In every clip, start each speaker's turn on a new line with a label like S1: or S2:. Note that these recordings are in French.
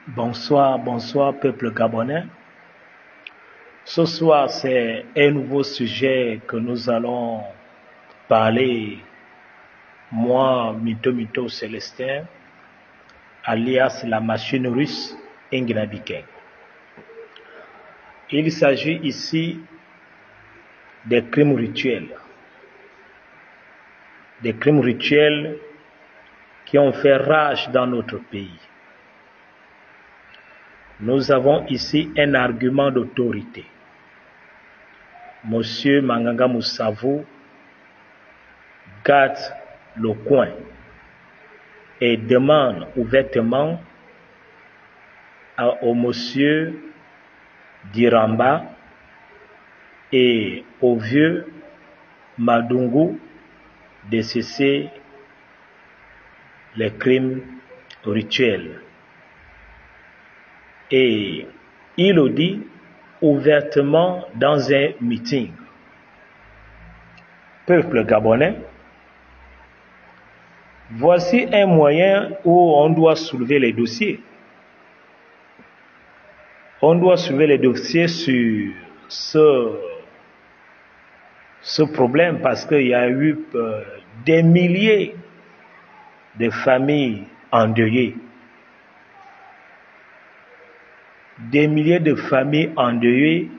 S1: Bonsoir, bonsoir peuple gabonais. Ce soir, c'est un nouveau sujet que nous allons parler. Moi, Mito Célestin, alias la machine russe Ingnabiken. Il s'agit ici des crimes rituels. Des crimes rituels qui ont fait rage dans notre pays. Nous avons ici un argument d'autorité. Monsieur Manganga Moussavou gâte le coin et demande ouvertement au monsieur Diramba et au vieux Madungu de cesser les crimes rituels. Et il le dit ouvertement dans un meeting. Peuple gabonais, voici un moyen où on doit soulever les dossiers. On doit soulever les dossiers sur ce problème parce qu'il y a eu des milliers de familles endeuillées. Des milliers de familles endeuillées,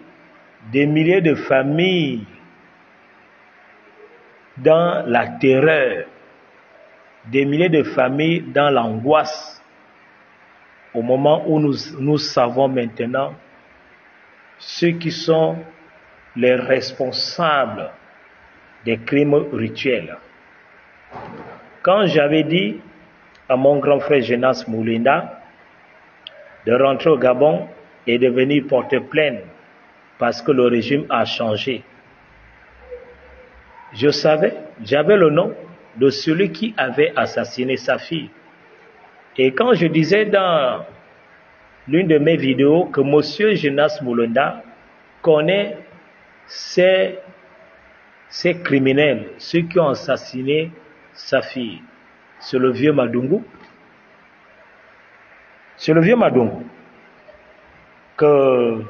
S1: des milliers de familles dans la terreur, des milliers de familles dans l'angoisse, au moment où nous savons maintenant ceux qui sont les responsables des crimes rituels. Quand j'avais dit à mon grand frère Jonas Moulinda de rentrer au Gabon et de venir porter plainte parce que le régime a changé, je savais, j'avais le nom de celui qui avait assassiné sa fille. Et quand je disais dans l'une de mes vidéos que monsieur Jonas Moulinda connaît ces criminels, ceux qui ont assassiné sa fille, c'est le vieux Madungu. C'est le vieux Madungu que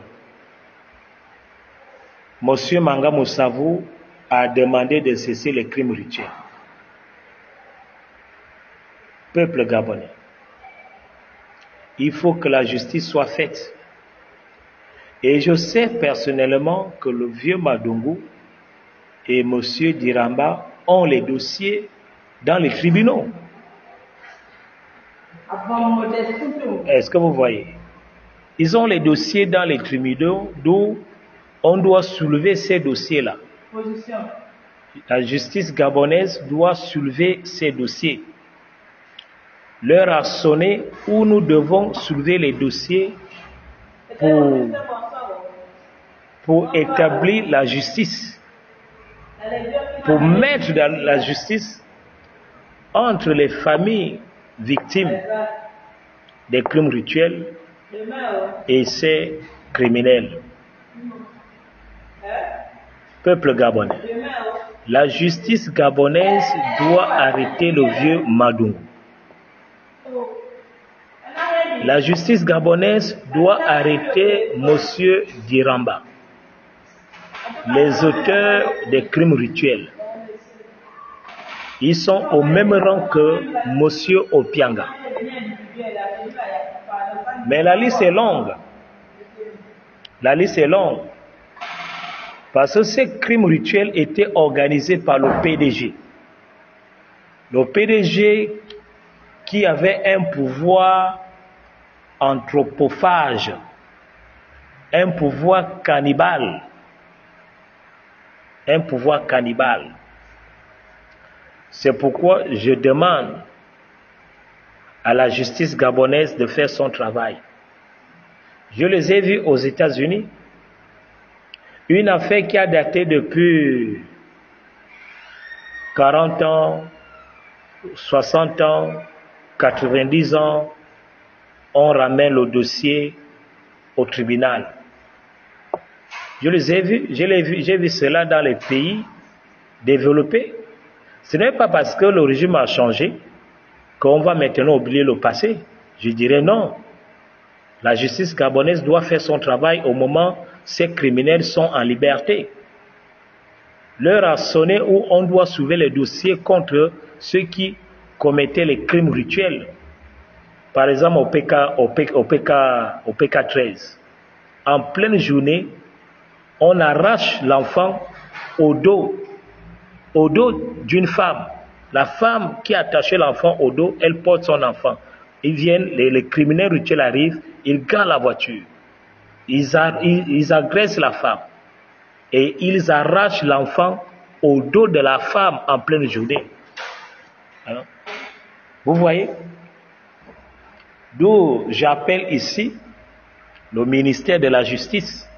S1: monsieur Manga Moussavou a demandé de cesser les crimes rituels. Peuple gabonais, il faut que la justice soit faite. Et je sais personnellement que le vieux Madungu et monsieur Diramba ont les dossiers dans les tribunaux. Est-ce que vous voyez? Ils ont les dossiers dans les tribunaux d'où on doit soulever ces dossiers-là. La justice gabonaise doit soulever ces dossiers. L'heure a sonné où nous devons soulever les dossiers pour établir la justice, pour mettre la justice entre les familles victimes des crimes rituels et ces criminels. Peuple gabonais, la justice gabonaise doit arrêter le vieux Madungu. La justice gabonaise doit arrêter monsieur Diramba, les auteurs des crimes rituels. Ils sont au même rang que monsieur Opianga. Mais la liste est longue. La liste est longue. Parce que ces crimes rituels étaient organisés par le PDG. Le PDG qui avait un pouvoir anthropophage, un pouvoir cannibale. Un pouvoir cannibale. C'est pourquoi je demande à la justice gabonaise de faire son travail. Je les ai vus aux États-Unis. Une affaire qui a daté depuis 40 ans, 60 ans, 90 ans, on ramène le dossier au tribunal. Je les ai vus, j'ai vu cela dans les pays développés. Ce n'est pas parce que le régime a changé qu'on va maintenant oublier le passé. Je dirais non. La justice gabonaise doit faire son travail au moment où ces criminels sont en liberté. L'heure a sonné où on doit soulever les dossiers contre ceux qui commettaient les crimes rituels. Par exemple au PK 13. En pleine journée, on arrache l'enfant au dos d'une femme. La femme qui a attaché l'enfant au dos, elle porte son enfant. Ils viennent, les criminels rituels arrivent, ils gardent la voiture. Ils agressent la femme. Et ils arrachent l'enfant au dos de la femme en pleine journée. Hein? Vous voyez? D'où j'appelle ici le ministère de la Justice.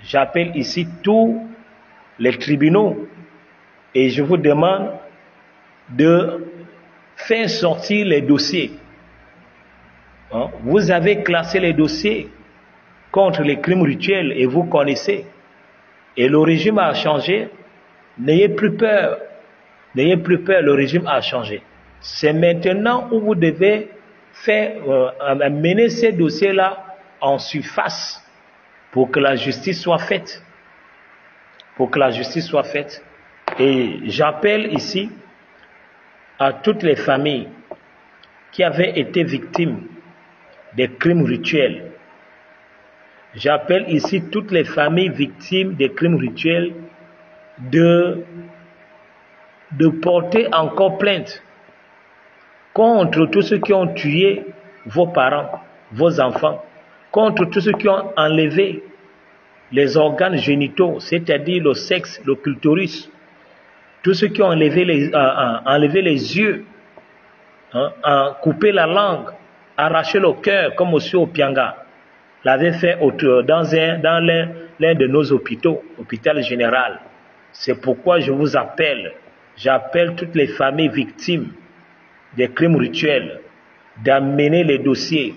S1: J'appelle ici tous les tribunaux et je vous demande de faire sortir les dossiers. Hein? Vous avez classé les dossiers contre les crimes rituels et vous connaissez. Et le régime a changé. N'ayez plus peur. N'ayez plus peur, le régime a changé. C'est maintenant où vous devez mener ces dossiers-là en surface pour que la justice soit faite. Pour que la justice soit faite. Et j'appelle ici à toutes les familles qui avaient été victimes des crimes rituels. J'appelle ici toutes les familles victimes des crimes rituels de porter encore plainte contre tous ceux qui ont tué vos parents, vos enfants, contre tous ceux qui ont enlevé les organes génitaux, c'est-à-dire le sexe, le clitoris, tous ceux qui ont enlevé les yeux, hein, coupé la langue, arraché le cœur, comme M. Opianga l'avait fait dans l'un de nos hôpitaux, hôpital général. C'est pourquoi je vous appelle, j'appelle toutes les familles victimes des crimes rituels d'amener les dossiers,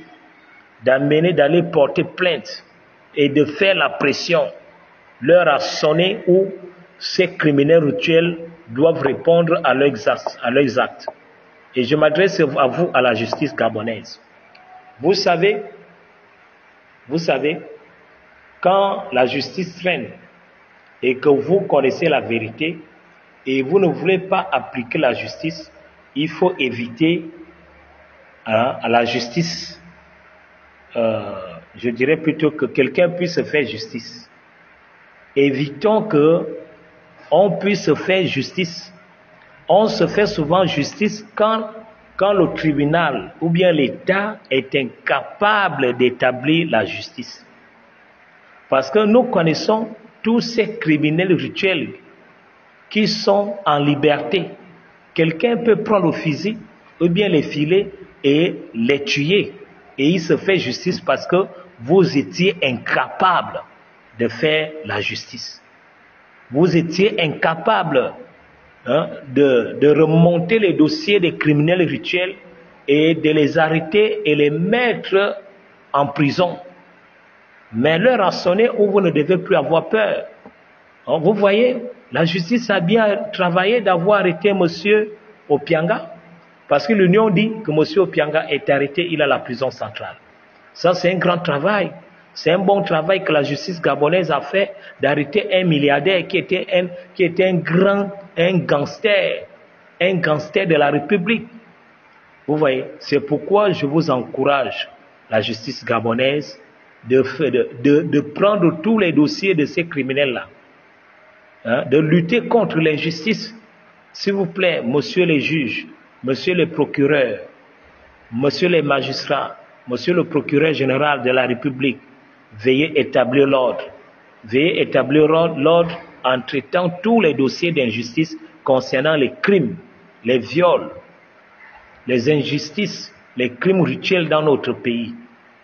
S1: d'aller porter plainte et de faire la pression. L'heure a sonné où ces criminels rituels doivent répondre à leurs actes. Et je m'adresse à vous, à la justice gabonaise. Vous savez, quand la justice traîne et que vous connaissez la vérité et vous ne voulez pas appliquer la justice, il faut éviter à la justice, je dirais plutôt que quelqu'un puisse faire justice. Évitons que on puisse faire justice. On se fait souvent justice quand le tribunal ou bien l'État est incapable d'établir la justice. Parce que nous connaissons tous ces criminels rituels qui sont en liberté. Quelqu'un peut prendre le fusil ou bien les filets et les tuer. Et il se fait justice parce que vous étiez incapable de faire la justice. Vous étiez incapable de remonter les dossiers des criminels rituels et de les arrêter et les mettre en prison. Mais l'heure a sonné où vous ne devez plus avoir peur. Vous voyez, la justice a bien travaillé d'avoir arrêté M. Opianga, parce que l'Union dit que M. Opianga est arrêté, il a la prison centrale. Ça, c'est un grand travail. C'est un bon travail que la justice gabonaise a fait d'arrêter un milliardaire qui était un gangster de la République. Vous voyez, c'est pourquoi je vous encourage, la justice gabonaise, de prendre tous les dossiers de ces criminels-là, de lutter contre l'injustice. S'il vous plaît, monsieur les juges, monsieur les procureurs, monsieur les magistrats, monsieur le procureur général de la République, veuillez établir l'ordre. Veuillez établir l'ordre en traitant tous les dossiers d'injustice concernant les crimes, les viols, les injustices, les crimes rituels dans notre pays.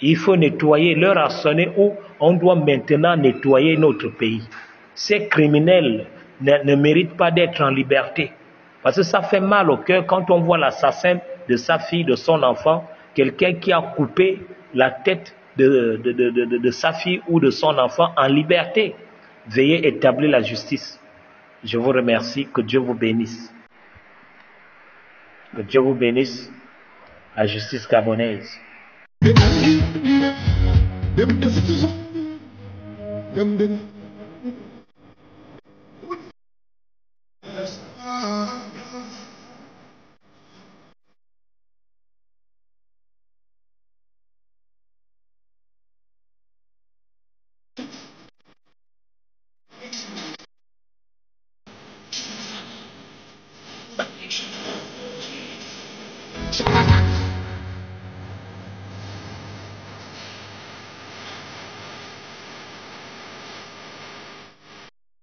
S1: Il faut nettoyer, l'heure a sonné où on doit maintenant nettoyer notre pays. Ces criminels ne méritent pas d'être en liberté. Parce que ça fait mal au cœur quand on voit l'assassin de sa fille, de son enfant, quelqu'un qui a coupé la tête de sa fille ou de son enfant en liberté. Veuillez établir la justice. Je vous remercie, que Dieu vous bénisse. Que Dieu vous bénisse, la justice gabonaise.
S2: Dem